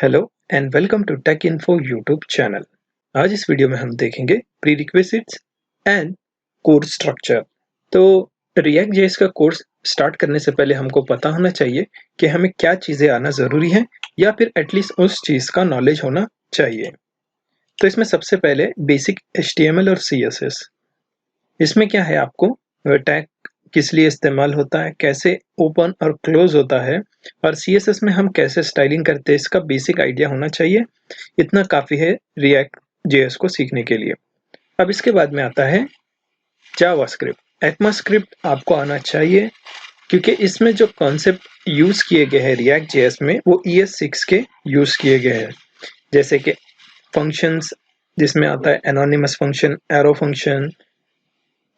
Hello and welcome to tech info YouTube channel. आज इस video में हम देखेंगे prerequisites and course structure. तो रिएक्ट जेएस का कोर्स स्टार्ट करने से पहले हमको पता होना चाहिए कि हमें क्या चीज़ें आना ज़रूरी है या फिर एटलीस्ट उस चीज़ का नॉलेज होना चाहिए। तो इसमें सबसे पहले बेसिक HTML और CSS। इसमें क्या है, आपको टैग किस लिए इस्तेमाल होता है, कैसे ओपन और क्लोज होता है, और CSS में हम कैसे स्टाइलिंग करते हैं, इसका बेसिक आइडिया होना चाहिए। इतना काफ़ी है रिएक्ट जेएस को सीखने के लिए। अब इसके बाद में आता है जावास्क्रिप्ट। ECMAScript आपको आना चाहिए क्योंकि इसमें जो कॉन्सेप्ट यूज़ किए गए हैं रिएक्ट जेएस में वो ES6 के यूज़ किए गए हैं, जैसे कि फंक्शंस जिसमें आता है एनोनिमस फंक्शन, एरो फंक्शन।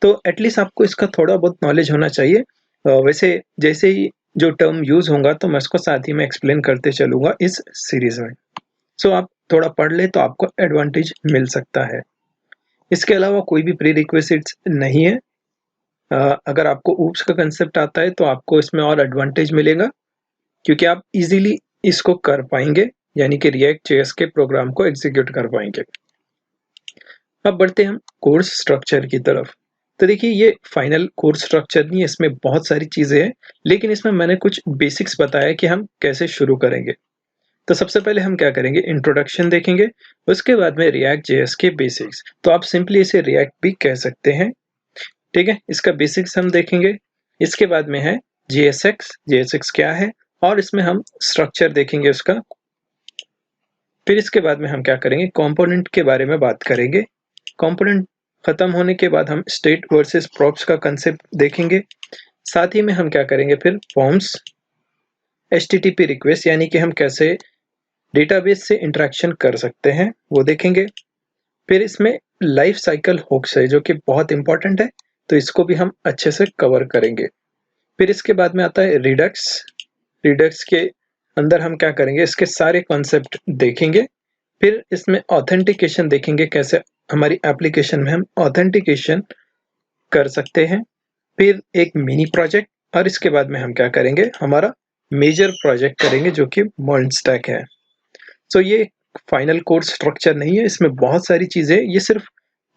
तो एटलीस्ट आपको इसका थोड़ा बहुत नॉलेज होना चाहिए। वैसे जैसे ही जो टर्म यूज़ होगा तो मैं इसको साथ ही में एक्सप्लेन करते चलूँगा इस सीरीज़ में। सो आप थोड़ा पढ़ ले तो आपको एडवांटेज मिल सकता है। इसके अलावा कोई भी प्री रिक्विजिट्स नहीं है। अगर आपको ऊप्स का कंसेप्ट आता है तो आपको इसमें और एडवांटेज मिलेगा क्योंकि आप इजीली इसको कर पाएंगे, यानी कि रिएक्ट जेएस के प्रोग्राम को एग्जीक्यूट कर पाएंगे। अब बढ़ते हैं हम कोर्स स्ट्रक्चर की तरफ। तो देखिए, ये फाइनल कोर्स स्ट्रक्चर नहीं है, इसमें बहुत सारी चीज़ें हैं, लेकिन इसमें मैंने कुछ बेसिक्स बताया कि हम कैसे शुरू करेंगे। तो सबसे पहले हम क्या करेंगे, इंट्रोडक्शन देखेंगे, उसके बाद में रिएक्ट जेएस के बेसिक्स। तो आप सिंपली इसे रिएक्ट भी कह सकते हैं, ठीक है। इसका बेसिक्स हम देखेंगे। इसके बाद में है JSX क्या है, और इसमें हम स्ट्रक्चर देखेंगे उसका। फिर इसके बाद में हम क्या करेंगे, कंपोनेंट के बारे में बात करेंगे। कंपोनेंट खत्म होने के बाद हम स्टेट वर्सेस प्रॉप्स का कंसेप्ट देखेंगे। साथ ही में हम क्या करेंगे, फिर फॉर्म्स, HTTP रिक्वेस्ट, यानी कि हम कैसे डेटाबेस से इंटरेक्शन कर सकते हैं, वो देखेंगे। फिर इसमें लाइफ साइकिल हुक्स है जो कि बहुत इंपॉर्टेंट है, तो इसको भी हम अच्छे से कवर करेंगे। फिर इसके बाद में आता है रिडक्स। रिडक्स के अंदर हम क्या करेंगे, इसके सारे कॉन्सेप्ट देखेंगे। फिर इसमें ऑथेंटिकेशन देखेंगे, कैसे हमारी एप्लीकेशन में हम ऑथेंटिकेशन कर सकते हैं। फिर एक मिनी प्रोजेक्ट, और इसके बाद में हम क्या करेंगे, हमारा मेजर प्रोजेक्ट करेंगे जो कि मर्ज स्टैक है। सो ये फाइनल कोर्स स्ट्रक्चर नहीं है, इसमें बहुत सारी चीज़ें, ये सिर्फ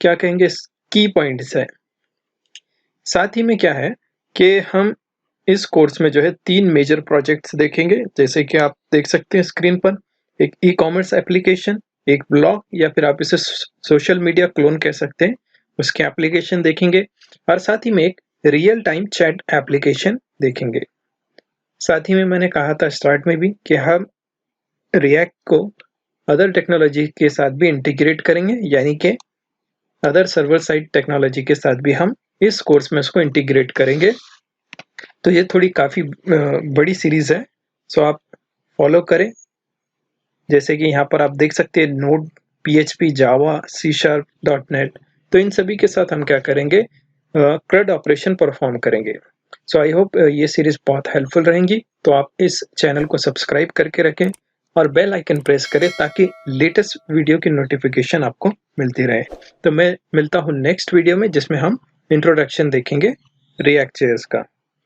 क्या कहेंगे की पॉइंट्स है। साथ ही में क्या है कि हम इस कोर्स में जो है 3 मेजर प्रोजेक्ट्स देखेंगे, जैसे कि आप देख सकते हैं स्क्रीन पर। एक ई-कॉमर्स एप्लीकेशन, एक ब्लॉग, या फिर आप इसे सोशल मीडिया क्लोन कह सकते हैं, उसके एप्लीकेशन देखेंगे। और साथ ही में एक रियल टाइम चैट एप्लीकेशन देखेंगे। साथ ही में मैंने कहा था स्टार्ट में भी कि हम रिएक्ट को अदर टेक्नोलॉजी के साथ भी इंटीग्रेट करेंगे, यानी कि अदर सर्वर साइड टेक्नोलॉजी के साथ भी हम इस कोर्स में उसको इंटीग्रेट करेंगे। तो ये थोड़ी काफ़ी बड़ी सीरीज़ है, सो आप फॉलो करें। जैसे कि यहाँ पर आप देख सकते हैं नोड, PHP, जावा, C#, तो इन सभी के साथ हम क्या करेंगे, CRUD ऑपरेशन परफॉर्म करेंगे। सो आई होप ये सीरीज़ बहुत हेल्पफुल रहेंगी। तो आप इस चैनल को सब्सक्राइब करके रखें और बेल आइकन प्रेस करें ताकि लेटेस्ट वीडियो की नोटिफिकेशन आपको मिलती रहे। तो मैं मिलता हूँ नेक्स्ट वीडियो में, जिसमें हम इंट्रोडक्शन देखेंगे रिएक्ट जेएस का।